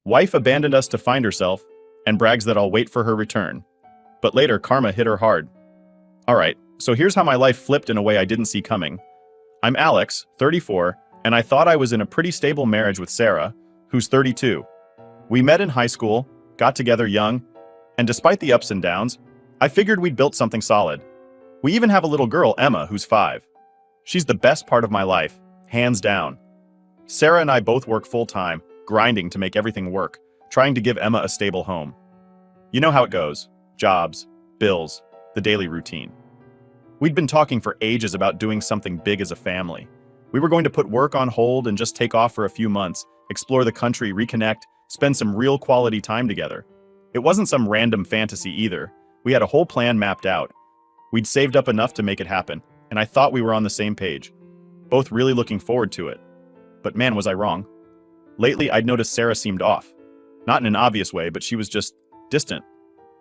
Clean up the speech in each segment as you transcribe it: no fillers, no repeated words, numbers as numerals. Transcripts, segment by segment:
Wife abandoned us to find herself and brags that I'll wait for her return. But later, karma hit her hard. Alright, so here's how my life flipped in a way I didn't see coming. I'm Alex, 34, and I thought I was in a pretty stable marriage with Sarah, who's 32. We met in high school, got together young, and despite the ups and downs, I figured we'd built something solid. We even have a little girl, Emma, who's 5. She's the best part of my life, hands down. Sarah and I both work full-time, grinding to make everything work, trying to give Emma a stable home. You know how it goes. Jobs, bills, the daily routine. We'd been talking for ages about doing something big as a family. We were going to put work on hold and just take off for a few months, explore the country, reconnect, spend some real quality time together. It wasn't some random fantasy either. We had a whole plan mapped out. We'd saved up enough to make it happen, and I thought we were on the same page. Both really looking forward to it. But man, was I wrong. Lately, I'd noticed Sarah seemed off. Not in an obvious way, but she was just distant.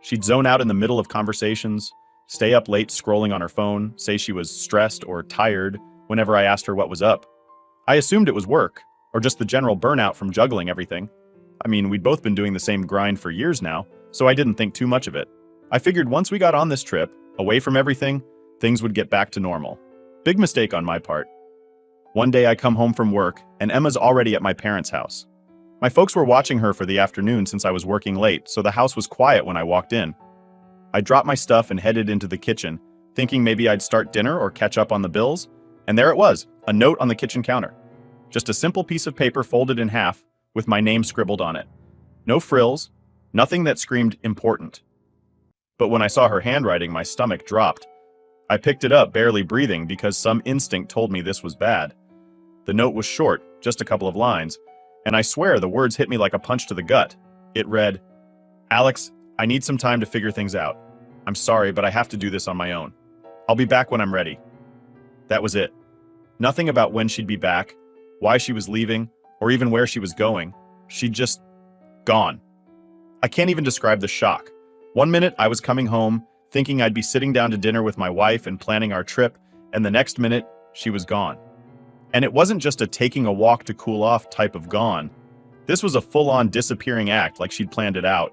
She'd zone out in the middle of conversations, stay up late scrolling on her phone, say she was stressed or tired whenever I asked her what was up. I assumed it was work, or just the general burnout from juggling everything. I mean, we'd both been doing the same grind for years now, so I didn't think too much of it. I figured once we got on this trip, away from everything, things would get back to normal. Big mistake on my part. One day I come home from work, and Emma's already at my parents' house. My folks were watching her for the afternoon since I was working late, so the house was quiet when I walked in. I dropped my stuff and headed into the kitchen, thinking maybe I'd start dinner or catch up on the bills, and there it was, a note on the kitchen counter. Just a simple piece of paper folded in half, with my name scribbled on it. No frills, nothing that screamed important. But when I saw her handwriting, my stomach dropped. I picked it up, barely breathing, because some instinct told me this was bad. The note was short, just a couple of lines, and I swear the words hit me like a punch to the gut. It read, "Alex, I need some time to figure things out. I'm sorry, but I have to do this on my own. I'll be back when I'm ready." That was it. Nothing about when she'd be back, why she was leaving, or even where she was going. She'd just gone. I can't even describe the shock. One minute I was coming home, thinking I'd be sitting down to dinner with my wife and planning our trip, and the next minute, she was gone. And it wasn't just a taking a walk to cool off type of gone. This was a full-on disappearing act like she'd planned it out.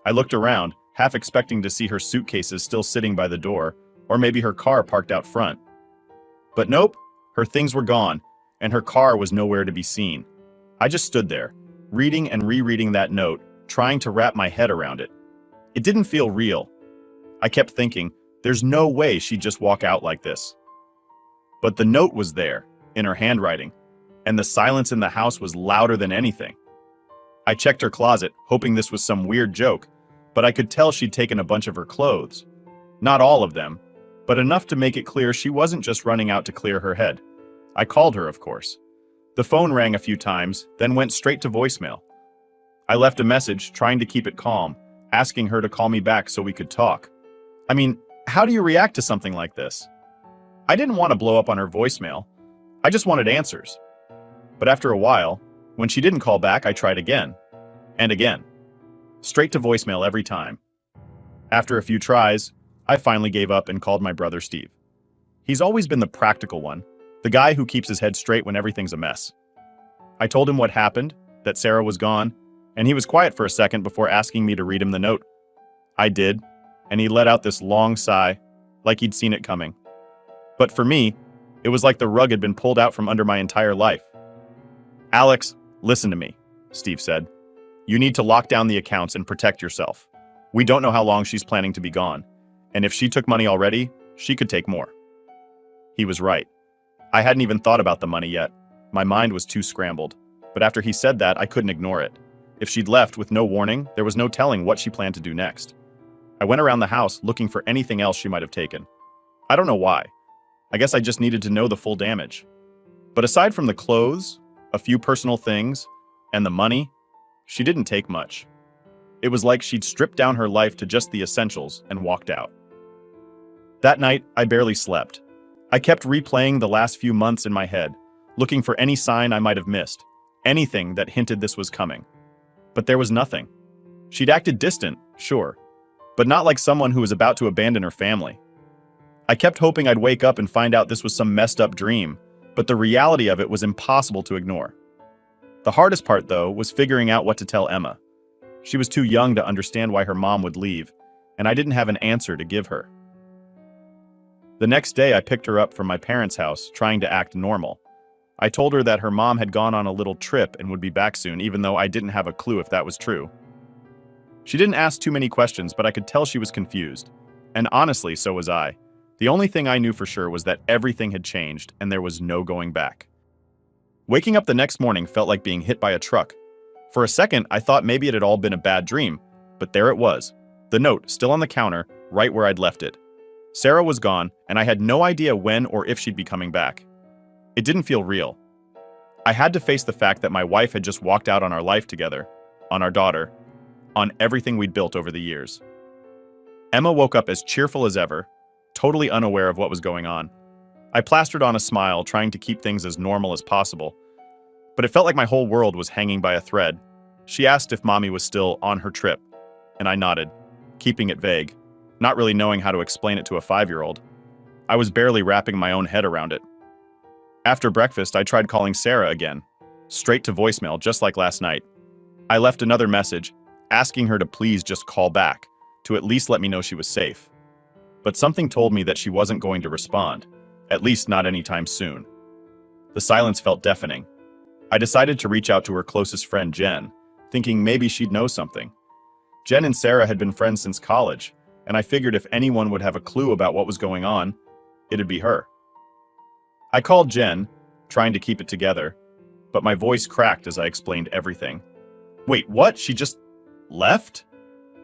I looked around, half expecting to see her suitcases still sitting by the door, or maybe her car parked out front. But nope, her things were gone, and her car was nowhere to be seen. I just stood there, reading and rereading that note, trying to wrap my head around it. It didn't feel real. I kept thinking, there's no way she'd just walk out like this. But the note was there, in her handwriting, and the silence in the house was louder than anything. I checked her closet, hoping this was some weird joke, but I could tell she'd taken a bunch of her clothes. Not all of them, but enough to make it clear she wasn't just running out to clear her head. I called her, of course. The phone rang a few times, then went straight to voicemail. I left a message, trying to keep it calm, asking her to call me back so we could talk. I mean, how do you react to something like this? I didn't want to blow up on her voicemail. I just wanted answers. But after a while, when she didn't call back, I tried again. And again. Straight to voicemail every time. After a few tries, I finally gave up and called my brother Steve. He's always been the practical one, the guy who keeps his head straight when everything's a mess. I told him what happened, that Sarah was gone, and he was quiet for a second before asking me to read him the note. I did, and he let out this long sigh, like he'd seen it coming. But for me, it was like the rug had been pulled out from under my entire life. "Alex, listen to me," Steve said. "You need to lock down the accounts and protect yourself. We don't know how long she's planning to be gone, and if she took money already, she could take more." He was right. I hadn't even thought about the money yet. My mind was too scrambled. But after he said that, I couldn't ignore it. If she'd left with no warning, there was no telling what she planned to do next. I went around the house looking for anything else she might have taken. I don't know why. I guess I just needed to know the full damage. But aside from the clothes, a few personal things, and the money, she didn't take much. It was like she'd stripped down her life to just the essentials and walked out. That night, I barely slept. I kept replaying the last few months in my head, looking for any sign I might have missed, anything that hinted this was coming. But there was nothing. She'd acted distant, sure, but not like someone who was about to abandon her family. I kept hoping I'd wake up and find out this was some messed up dream, but the reality of it was impossible to ignore. The hardest part, though, was figuring out what to tell Emma. She was too young to understand why her mom would leave, and I didn't have an answer to give her. The next day, I picked her up from my parents' house, trying to act normal. I told her that her mom had gone on a little trip and would be back soon, even though I didn't have a clue if that was true. She didn't ask too many questions, but I could tell she was confused. And honestly, so was I. The only thing I knew for sure was that everything had changed and there was no going back. Waking up the next morning felt like being hit by a truck. For a second, I thought maybe it had all been a bad dream, but there it was. The note, still on the counter, right where I'd left it. Sarah was gone, and I had no idea when or if she'd be coming back. It didn't feel real. I had to face the fact that my wife had just walked out on our life together, on our daughter, on everything we'd built over the years. Emma woke up as cheerful as ever, totally unaware of what was going on. I plastered on a smile, trying to keep things as normal as possible, but it felt like my whole world was hanging by a thread. She asked if Mommy was still on her trip, and I nodded, keeping it vague, not really knowing how to explain it to a 5-year-old. I was barely wrapping my own head around it. After breakfast, I tried calling Sarah again, straight to voicemail, just like last night. I left another message, asking her to please just call back, to at least let me know she was safe. But something told me that she wasn't going to respond, at least not anytime soon. The silence felt deafening. I decided to reach out to her closest friend, Jen, thinking maybe she'd know something. Jen and Sarah had been friends since college, and I figured if anyone would have a clue about what was going on, it'd be her. I called Jen, trying to keep it together, but my voice cracked as I explained everything. Wait, what? She just left?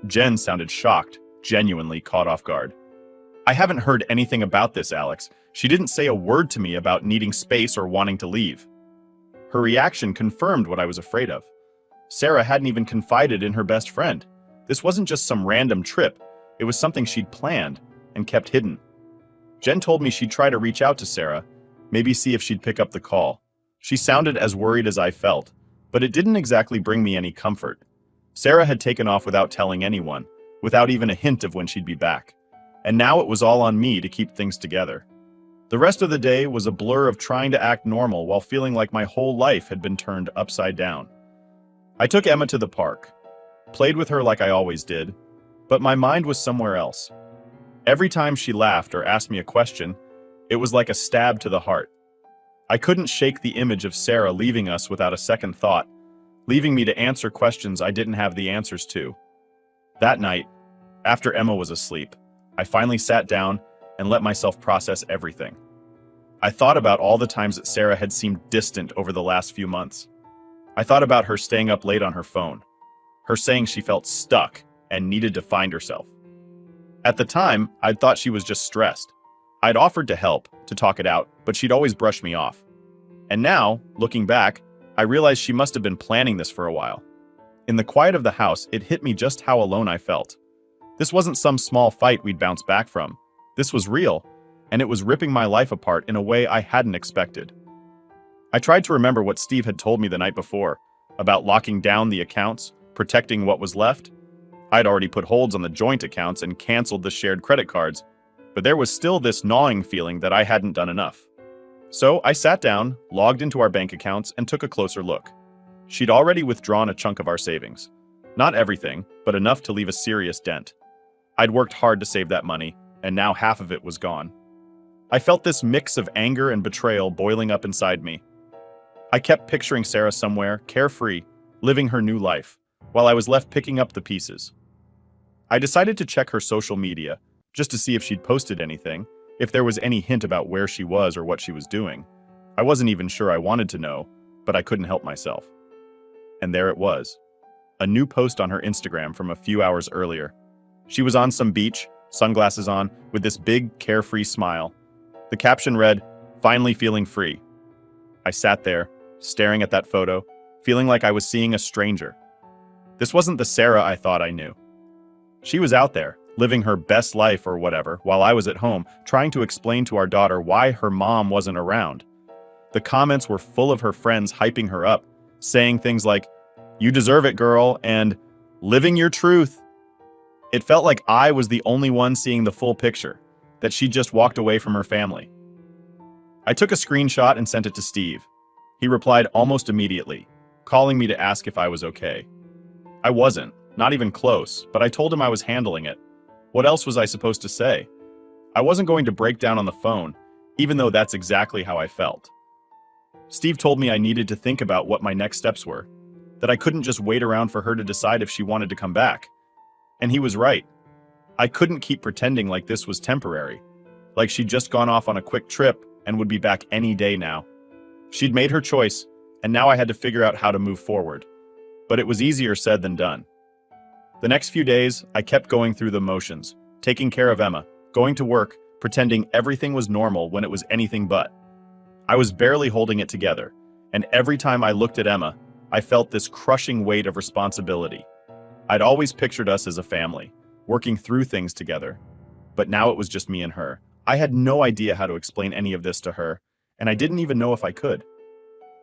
Jen sounded shocked, genuinely caught off guard. I haven't heard anything about this, Alex. She didn't say a word to me about needing space or wanting to leave. Her reaction confirmed what I was afraid of. Sarah hadn't even confided in her best friend. This wasn't just some random trip. It was something she'd planned and kept hidden. Jen told me she'd try to reach out to Sarah, maybe see if she'd pick up the call. She sounded as worried as I felt, but it didn't exactly bring me any comfort. Sarah had taken off without telling anyone, without even a hint of when she'd be back. And now it was all on me to keep things together. The rest of the day was a blur of trying to act normal while feeling like my whole life had been turned upside down. I took Emma to the park, played with her like I always did, but my mind was somewhere else. Every time she laughed or asked me a question, it was like a stab to the heart. I couldn't shake the image of Sarah leaving us without a second thought, leaving me to answer questions I didn't have the answers to. That night, after Emma was asleep, I finally sat down and let myself process everything. I thought about all the times that Sarah had seemed distant over the last few months. I thought about her staying up late on her phone, her saying she felt stuck and needed to find herself. At the time, I'd thought she was just stressed. I'd offered to help, to talk it out, but she'd always brush me off. And now, looking back, I realized she must have been planning this for a while. In the quiet of the house, it hit me just how alone I felt. This wasn't some small fight we'd bounce back from. This was real, and it was ripping my life apart in a way I hadn't expected. I tried to remember what Steve had told me the night before, about locking down the accounts, protecting what was left. I'd already put holds on the joint accounts and canceled the shared credit cards, but there was still this gnawing feeling that I hadn't done enough. So I sat down, logged into our bank accounts, and took a closer look. She'd already withdrawn a chunk of our savings. Not everything, but enough to leave a serious dent. I'd worked hard to save that money, and now half of it was gone. I felt this mix of anger and betrayal boiling up inside me. I kept picturing Sarah somewhere, carefree, living her new life, while I was left picking up the pieces. I decided to check her social media, just to see if she'd posted anything, if there was any hint about where she was or what she was doing. I wasn't even sure I wanted to know, but I couldn't help myself. And there it was. A new post on her Instagram from a few hours earlier. She was on some beach, sunglasses on, with this big, carefree smile. The caption read, "Finally feeling free." I sat there, staring at that photo, feeling like I was seeing a stranger. This wasn't the Sarah I thought I knew. She was out there, living her best life or whatever, while I was at home, trying to explain to our daughter why her mom wasn't around. The comments were full of her friends hyping her up, saying things like, "You deserve it, girl," and "living your truth." It felt like I was the only one seeing the full picture, that she just walked away from her family. I took a screenshot and sent it to Steve. He replied almost immediately, calling me to ask if I was okay. I wasn't, not even close, but I told him I was handling it. What else was I supposed to say? I wasn't going to break down on the phone, even though that's exactly how I felt. Steve told me I needed to think about what my next steps were, that I couldn't just wait around for her to decide if she wanted to come back. And he was right. I couldn't keep pretending like this was temporary, like she'd just gone off on a quick trip and would be back any day now. She'd made her choice, and now I had to figure out how to move forward. But it was easier said than done. The next few days, I kept going through the motions, taking care of Emma, going to work, pretending everything was normal when it was anything but. I was barely holding it together, and every time I looked at Emma, I felt this crushing weight of responsibility. I'd always pictured us as a family, working through things together. But now it was just me and her. I had no idea how to explain any of this to her, and I didn't even know if I could.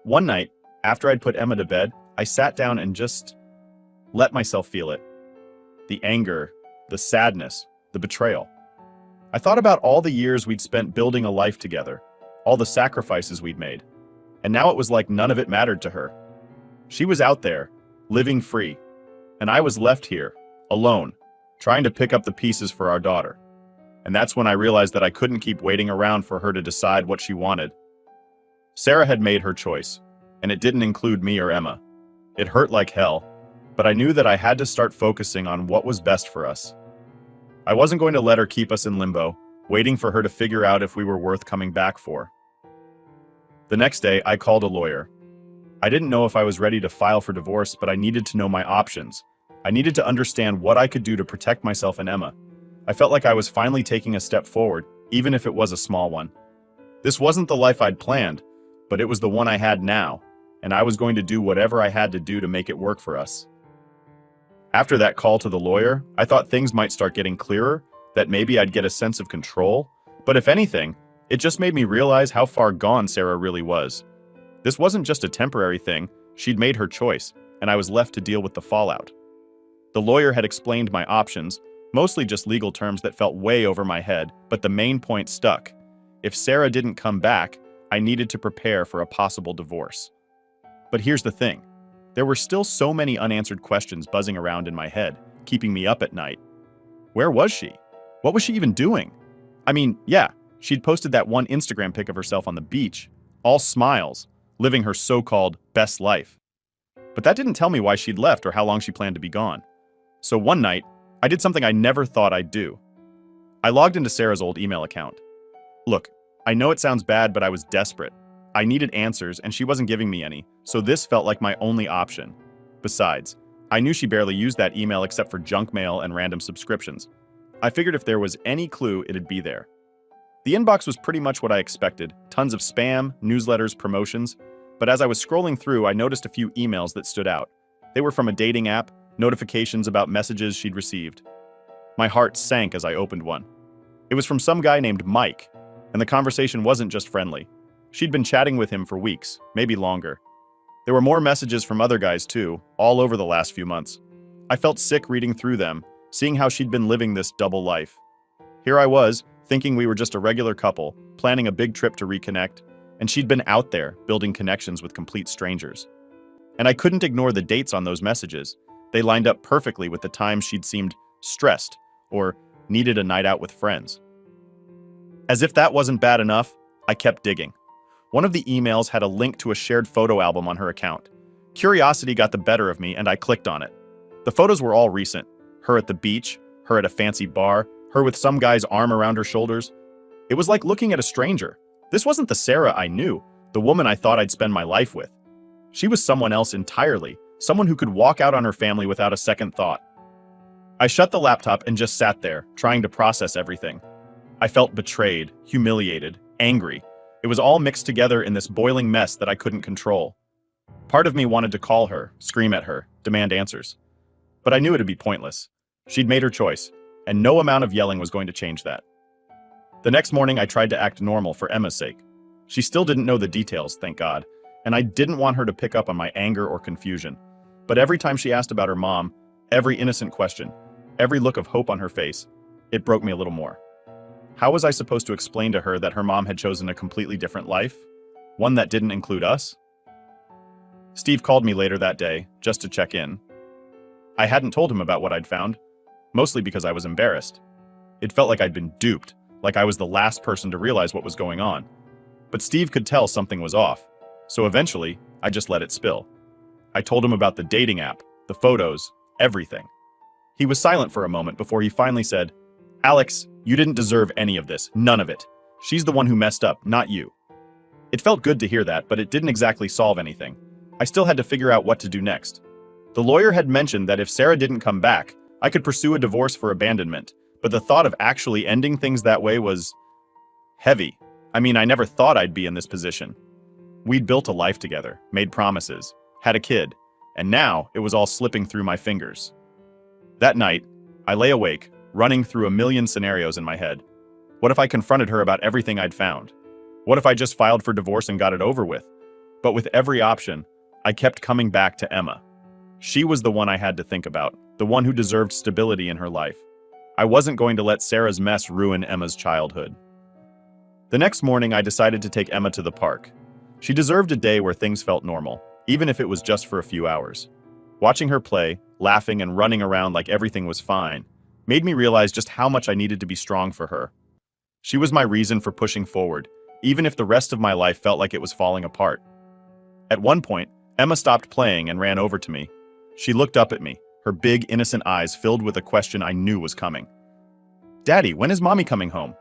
One night, after I'd put Emma to bed, I sat down and just let myself feel it. The anger, the sadness, the betrayal. I thought about all the years we'd spent building a life together, all the sacrifices we'd made, and now it was like none of it mattered to her. She was out there, living free, and I was left here, alone, trying to pick up the pieces for our daughter. And that's when I realized that I couldn't keep waiting around for her to decide what she wanted. Sarah had made her choice, and it didn't include me or Emma. It hurt like hell, but I knew that I had to start focusing on what was best for us. I wasn't going to let her keep us in limbo, waiting for her to figure out if we were worth coming back for. The next day, I called a lawyer. I didn't know if I was ready to file for divorce, but I needed to know my options. I needed to understand what I could do to protect myself and Emma. I felt like I was finally taking a step forward, even if it was a small one. This wasn't the life I'd planned, but it was the one I had now, and I was going to do whatever I had to do to make it work for us. After that call to the lawyer, I thought things might start getting clearer, that maybe I'd get a sense of control, but if anything, it just made me realize how far gone Sarah really was. This wasn't just a temporary thing, she'd made her choice, and I was left to deal with the fallout. The lawyer had explained my options, mostly just legal terms that felt way over my head, but the main point stuck. If Sarah didn't come back, I needed to prepare for a possible divorce. But here's the thing. There were still so many unanswered questions buzzing around in my head, keeping me up at night. Where was she? What was she even doing? I mean, yeah, she'd posted that one Instagram pic of herself on the beach, all smiles, living her so-called best life. But that didn't tell me why she'd left or how long she planned to be gone. So one night, I did something I never thought I'd do. I logged into Sarah's old email account. Look, I know it sounds bad, but I was desperate. I needed answers, and she wasn't giving me any, so this felt like my only option. Besides, I knew she barely used that email except for junk mail and random subscriptions. I figured if there was any clue, it'd be there. The inbox was pretty much what I expected, tons of spam, newsletters, promotions, but as I was scrolling through, I noticed a few emails that stood out. They were from a dating app, notifications about messages she'd received. My heart sank as I opened one. It was from some guy named Mike, and the conversation wasn't just friendly. She'd been chatting with him for weeks, maybe longer. There were more messages from other guys too, all over the last few months. I felt sick reading through them, seeing how she'd been living this double life. Here I was, thinking we were just a regular couple, planning a big trip to reconnect, and she'd been out there, building connections with complete strangers. And I couldn't ignore the dates on those messages. They lined up perfectly with the times she'd seemed stressed or needed a night out with friends. As if that wasn't bad enough, I kept digging. One of the emails had a link to a shared photo album on her account. Curiosity got the better of me, and I clicked on it. The photos were all recent. Her at the beach, her at a fancy bar, her with some guy's arm around her shoulders. It was like looking at a stranger. This wasn't the Sarah I knew, the woman I thought I'd spend my life with. She was someone else entirely, someone who could walk out on her family without a second thought. I shut the laptop and just sat there, trying to process everything. I felt betrayed, humiliated, angry. It was all mixed together in this boiling mess that I couldn't control. Part of me wanted to call her, scream at her, demand answers. But I knew it'd be pointless. She'd made her choice, and no amount of yelling was going to change that. The next morning, I tried to act normal for Emma's sake. She still didn't know the details, thank God, and I didn't want her to pick up on my anger or confusion. But every time she asked about her mom, every innocent question, every look of hope on her face, it broke me a little more. How was I supposed to explain to her that her mom had chosen a completely different life? One that didn't include us? Steve called me later that day, just to check in. I hadn't told him about what I'd found, mostly because I was embarrassed. It felt like I'd been duped, like I was the last person to realize what was going on. But Steve could tell something was off, so eventually, I just let it spill. I told him about the dating app, the photos, everything. He was silent for a moment before he finally said, "Alex, you didn't deserve any of this, none of it. She's the one who messed up, not you." It felt good to hear that, but it didn't exactly solve anything. I still had to figure out what to do next. The lawyer had mentioned that if Sarah didn't come back, I could pursue a divorce for abandonment, but the thought of actually ending things that way was heavy. I mean, I never thought I'd be in this position. We'd built a life together, made promises, had a kid, and now it was all slipping through my fingers. That night, I lay awake, running through a million scenarios in my head. What if I confronted her about everything I'd found? What if I just filed for divorce and got it over with? But with every option, I kept coming back to Emma. She was the one I had to think about, the one who deserved stability in her life. I wasn't going to let Sarah's mess ruin Emma's childhood. The next morning, I decided to take Emma to the park. She deserved a day where things felt normal, even if it was just for a few hours. Watching her play, laughing and running around like everything was fine, made me realize just how much I needed to be strong for her. She was my reason for pushing forward, even if the rest of my life felt like it was falling apart. At one point, Emma stopped playing and ran over to me. She looked up at me, her big, innocent eyes filled with a question I knew was coming. "Daddy, when is Mommy coming home?"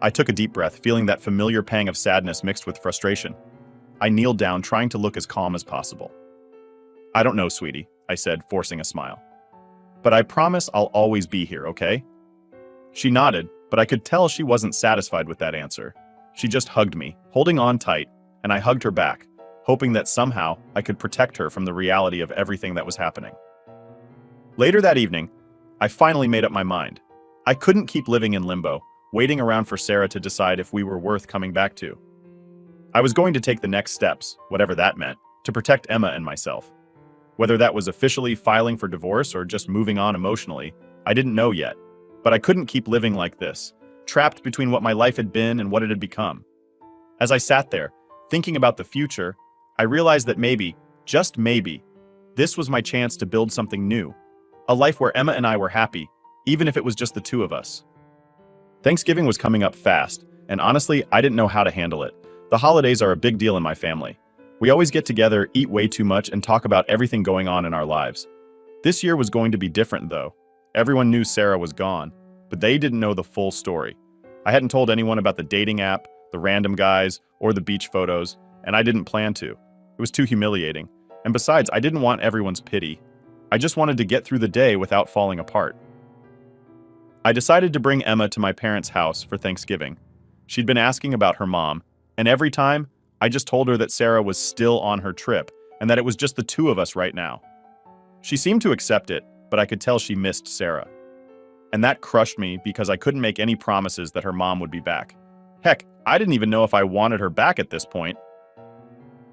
I took a deep breath, feeling that familiar pang of sadness mixed with frustration. I kneeled down, trying to look as calm as possible. "I don't know, sweetie," I said, forcing a smile. "But I promise I'll always be here, okay?" She nodded, but I could tell she wasn't satisfied with that answer. She just hugged me, holding on tight, and I hugged her back, hoping that somehow I could protect her from the reality of everything that was happening. Later that evening, I finally made up my mind. I couldn't keep living in limbo, waiting around for Sarah to decide if we were worth coming back to. I was going to take the next steps, whatever that meant, to protect Emma and myself. Whether that was officially filing for divorce or just moving on emotionally, I didn't know yet. But I couldn't keep living like this, trapped between what my life had been and what it had become. As I sat there, thinking about the future, I realized that maybe, just maybe, this was my chance to build something new. A life where Emma and I were happy, even if it was just the two of us. Thanksgiving was coming up fast, and honestly, I didn't know how to handle it. The holidays are a big deal in my family. We always get together, eat way too much, and talk about everything going on in our lives. This year was going to be different, though. Everyone knew Sarah was gone, but they didn't know the full story. I hadn't told anyone about the dating app, the random guys, or the beach photos, and I didn't plan to. It was too humiliating. And besides, I didn't want everyone's pity. I just wanted to get through the day without falling apart. I decided to bring Emma to my parents' house for Thanksgiving. She'd been asking about her mom, and every time, I just told her that Sarah was still on her trip and that it was just the two of us right now. She seemed to accept it, but I could tell she missed Sarah. And that crushed me because I couldn't make any promises that her mom would be back. Heck, I didn't even know if I wanted her back at this point.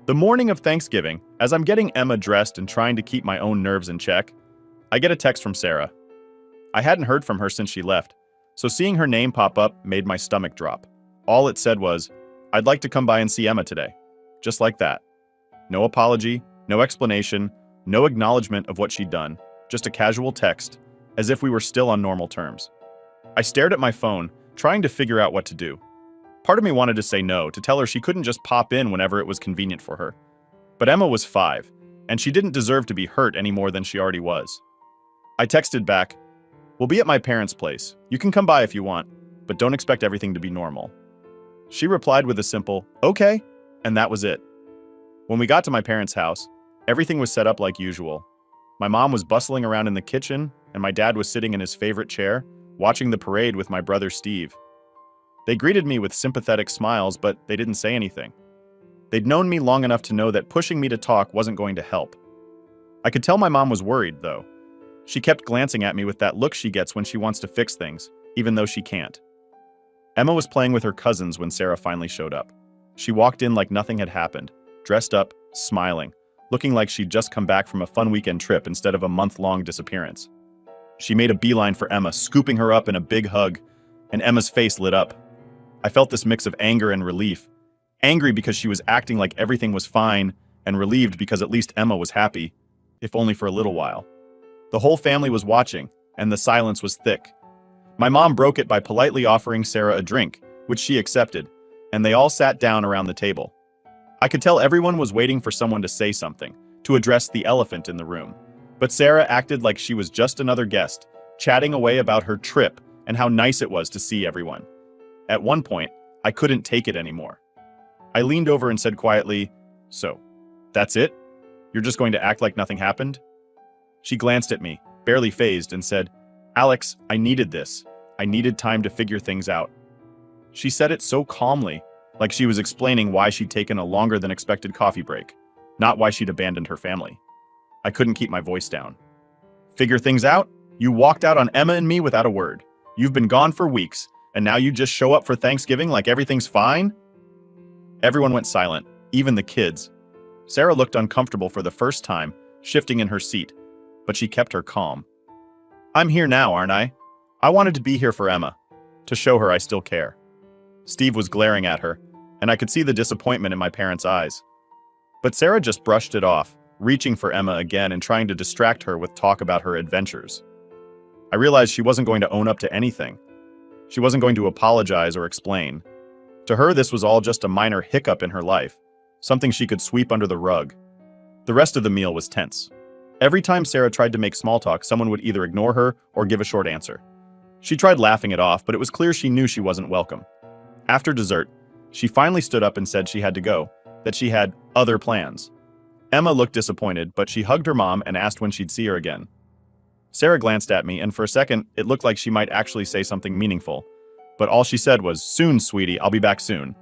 The morning of Thanksgiving, as I'm getting Emma dressed and trying to keep my own nerves in check, I get a text from Sarah. I hadn't heard from her since she left, so seeing her name pop up made my stomach drop. All it said was, "I'd like to come by and see Emma today." Just like that. No apology, no explanation, no acknowledgement of what she'd done, just a casual text, as if we were still on normal terms. I stared at my phone, trying to figure out what to do. Part of me wanted to say no, to tell her she couldn't just pop in whenever it was convenient for her. But Emma was 5, and she didn't deserve to be hurt any more than she already was. I texted back, "We'll be at my parents' place. You can come by if you want, but don't expect everything to be normal." She replied with a simple, "Okay," and that was it. When we got to my parents' house, everything was set up like usual. My mom was bustling around in the kitchen, and my dad was sitting in his favorite chair, watching the parade with my brother Steve. They greeted me with sympathetic smiles, but they didn't say anything. They'd known me long enough to know that pushing me to talk wasn't going to help. I could tell my mom was worried, though. She kept glancing at me with that look she gets when she wants to fix things, even though she can't. Emma was playing with her cousins when Sarah finally showed up. She walked in like nothing had happened, dressed up, smiling, looking like she'd just come back from a fun weekend trip instead of a month-long disappearance. She made a beeline for Emma, scooping her up in a big hug, and Emma's face lit up. I felt this mix of anger and relief. Angry because she was acting like everything was fine, and relieved because at least Emma was happy, if only for a little while. The whole family was watching, and the silence was thick. My mom broke it by politely offering Sarah a drink, which she accepted, and they all sat down around the table. I could tell everyone was waiting for someone to say something, to address the elephant in the room. But Sarah acted like she was just another guest, chatting away about her trip and how nice it was to see everyone. At one point, I couldn't take it anymore. I leaned over and said quietly, "So, that's it? You're just going to act like nothing happened?" She glanced at me, barely fazed, and said, "Alex, I needed this. I needed time to figure things out." She said it so calmly, like she was explaining why she'd taken a longer than expected coffee break, not why she'd abandoned her family. I couldn't keep my voice down. "Figure things out? You walked out on Emma and me without a word. You've been gone for weeks, and now you just show up for Thanksgiving like everything's fine?" Everyone went silent, even the kids. Sarah looked uncomfortable for the first time, shifting in her seat, but she kept her calm. "I'm here now, aren't I? I wanted to be here for Emma, to show her I still care." Steve was glaring at her, and I could see the disappointment in my parents' eyes. But Sarah just brushed it off, reaching for Emma again and trying to distract her with talk about her adventures. I realized she wasn't going to own up to anything. She wasn't going to apologize or explain. To her, this was all just a minor hiccup in her life, something she could sweep under the rug. The rest of the meal was tense. Every time Sarah tried to make small talk, someone would either ignore her or give a short answer. She tried laughing it off, but it was clear she knew she wasn't welcome. After dessert, she finally stood up and said she had to go, that she had other plans. Emma looked disappointed, but she hugged her mom and asked when she'd see her again. Sarah glanced at me, and for a second, it looked like she might actually say something meaningful. But all she said was, "Soon, sweetie, I'll be back soon."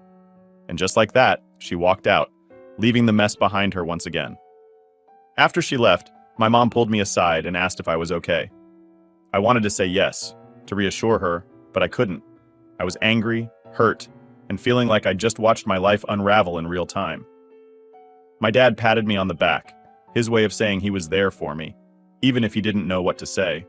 And just like that, she walked out, leaving the mess behind her once again. After she left, my mom pulled me aside and asked if I was okay. I wanted to say yes, to reassure her, but I couldn't. I was angry, hurt, and feeling like I'd just watched my life unravel in real time. My dad patted me on the back, his way of saying he was there for me, even if he didn't know what to say.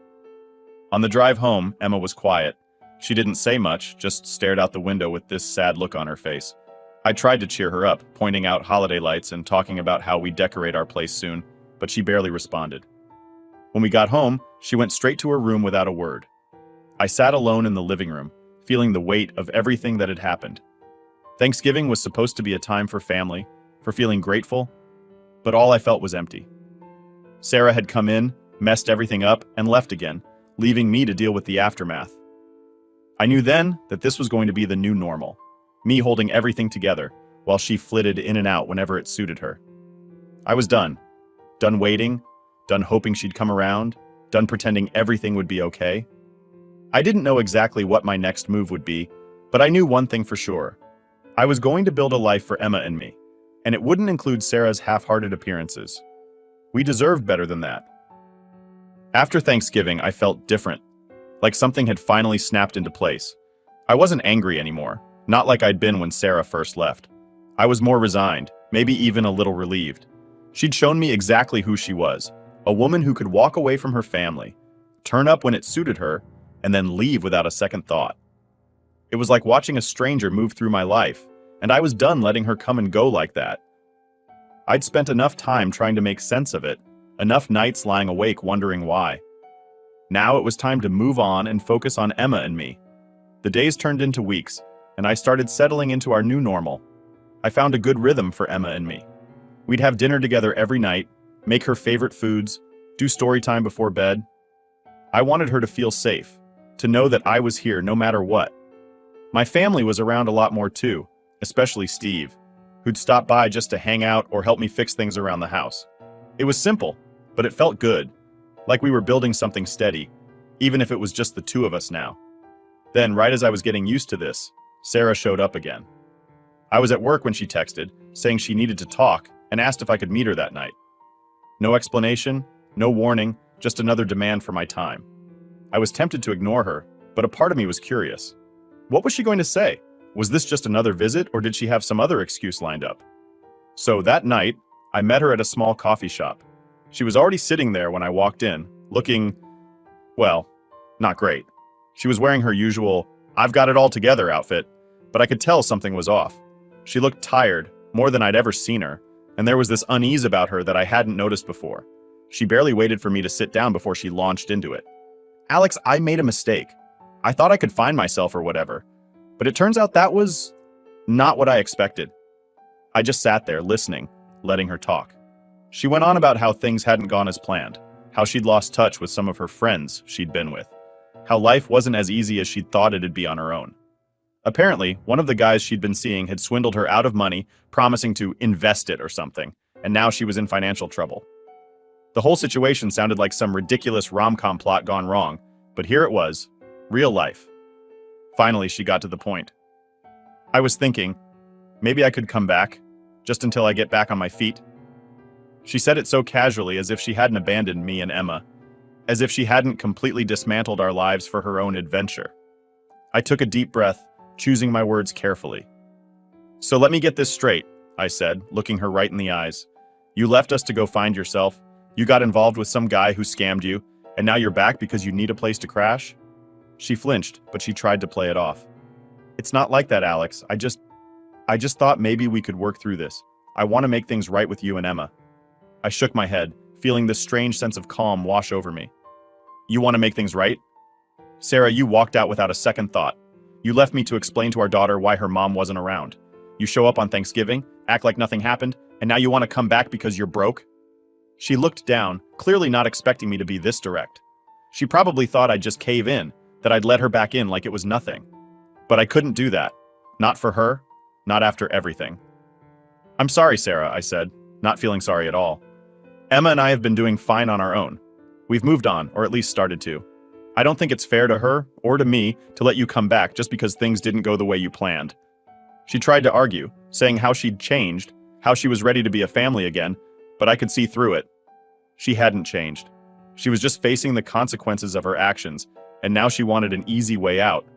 On the drive home, Emma was quiet. She didn't say much, just stared out the window with this sad look on her face. I tried to cheer her up, pointing out holiday lights and talking about how we decorate our place soon, but she barely responded. When we got home, she went straight to her room without a word. I sat alone in the living room, feeling the weight of everything that had happened. Thanksgiving was supposed to be a time for family, for feeling grateful, but all I felt was empty. Sarah had come in, messed everything up, and left again, leaving me to deal with the aftermath. I knew then that this was going to be the new normal, me holding everything together, while she flitted in and out whenever it suited her. I was done. Done waiting, done hoping she'd come around, done pretending everything would be okay. I didn't know exactly what my next move would be, but I knew one thing for sure. I was going to build a life for Emma and me, and it wouldn't include Sarah's half-hearted appearances. We deserved better than that. After Thanksgiving, I felt different, like something had finally snapped into place. I wasn't angry anymore, not like I'd been when Sarah first left. I was more resigned, maybe even a little relieved. She'd shown me exactly who she was, a woman who could walk away from her family, turn up when it suited her, and then leave without a second thought. It was like watching a stranger move through my life, and I was done letting her come and go like that. I'd spent enough time trying to make sense of it, enough nights lying awake wondering why. Now it was time to move on and focus on Emma and me. The days turned into weeks, and I started settling into our new normal. I found a good rhythm for Emma and me. We'd have dinner together every night, make her favorite foods, do story time before bed. I wanted her to feel safe, to know that I was here no matter what. My family was around a lot more too, especially Steve, who'd stop by just to hang out or help me fix things around the house. It was simple, but it felt good, like we were building something steady, even if it was just the two of us now. Then, right as I was getting used to this, Sarah showed up again. I was at work when she texted, saying she needed to talk, and asked if I could meet her that night. No explanation, no warning, just another demand for my time. I was tempted to ignore her, but a part of me was curious. What was she going to say? Was this just another visit, or did she have some other excuse lined up? So that night, I met her at a small coffee shop. She was already sitting there when I walked in, looking, well, not great. She was wearing her usual, "I've got it all together" outfit, but I could tell something was off. She looked tired, more than I'd ever seen her, and there was this unease about her that I hadn't noticed before. She barely waited for me to sit down before she launched into it. Alex, I made a mistake. I thought I could find myself or whatever, but it turns out that was not what I expected. I just sat there listening, letting her talk. She went on about how things hadn't gone as planned, how she'd lost touch with some of her friends she'd been with, how life wasn't as easy as she'd thought it'd be on her own. Apparently, one of the guys she'd been seeing had swindled her out of money, promising to invest it or something, and now she was in financial trouble. The whole situation sounded like some ridiculous rom-com plot gone wrong, but here it was, real life. Finally, she got to the point. I was thinking, maybe I could come back, just until I get back on my feet. She said it so casually, as if she hadn't abandoned me and Emma, as if she hadn't completely dismantled our lives for her own adventure. I took a deep breath, choosing my words carefully. So let me get this straight, I said, looking her right in the eyes. You left us to go find yourself, you got involved with some guy who scammed you, and now you're back because you need a place to crash? She flinched, but she tried to play it off. It's not like that, Alex. I just thought maybe we could work through this. I want to make things right with you and Emma. I shook my head, feeling this strange sense of calm wash over me. You want to make things right? Sarah, you walked out without a second thought. You left me to explain to our daughter why her mom wasn't around. You show up on Thanksgiving, act like nothing happened, and now you want to come back because you're broke? She looked down, clearly not expecting me to be this direct. She probably thought I'd just cave in, that I'd let her back in like it was nothing. But I couldn't do that. Not for her, not after everything. I'm sorry, Sarah, I said, not feeling sorry at all. Emma and I have been doing fine on our own. We've moved on, or at least started to. I don't think it's fair to her, or to me, to let you come back just because things didn't go the way you planned. She tried to argue, saying how she'd changed, how she was ready to be a family again, but I could see through it. She hadn't changed. She was just facing the consequences of her actions, and now she wanted an easy way out.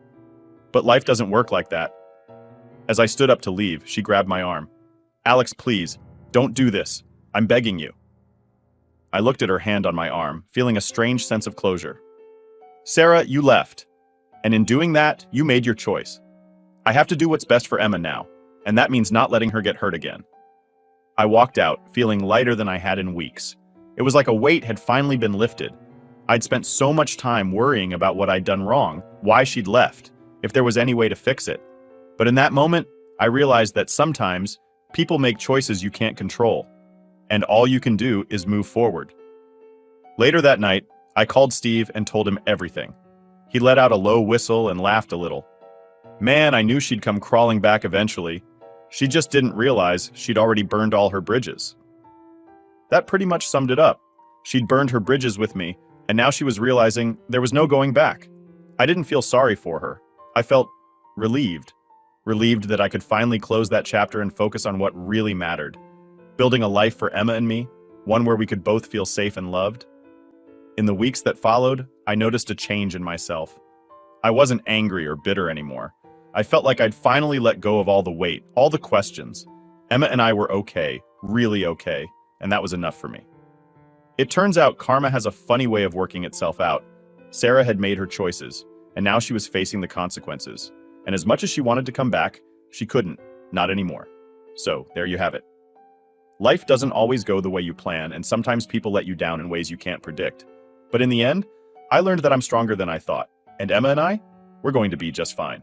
But life doesn't work like that. As I stood up to leave, she grabbed my arm. Alex, please, don't do this. I'm begging you. I looked at her hand on my arm, feeling a strange sense of closure. Sarah, you left. And in doing that, you made your choice. I have to do what's best for Emma now, and that means not letting her get hurt again. I walked out, feeling lighter than I had in weeks. It was like a weight had finally been lifted. I'd spent so much time worrying about what I'd done wrong, why she'd left, if there was any way to fix it. But in that moment, I realized that sometimes people make choices you can't control, and all you can do is move forward. Later that night, I called Steve and told him everything. He let out a low whistle and laughed a little. Man, I knew she'd come crawling back eventually. She just didn't realize she'd already burned all her bridges. That pretty much summed it up. She'd burned her bridges with me, and now she was realizing there was no going back. I didn't feel sorry for her. I felt relieved. Relieved that I could finally close that chapter and focus on what really mattered. Building a life for Emma and me, one where we could both feel safe and loved. In the weeks that followed, I noticed a change in myself. I wasn't angry or bitter anymore. I felt like I'd finally let go of all the weight, all the questions. Emma and I were okay, really okay, and that was enough for me. It turns out karma has a funny way of working itself out. Sarah had made her choices, and now she was facing the consequences. And as much as she wanted to come back, she couldn't, not anymore. So, there you have it. Life doesn't always go the way you plan, and sometimes people let you down in ways you can't predict. But in the end, I learned that I'm stronger than I thought, and Emma and I, we're going to be just fine.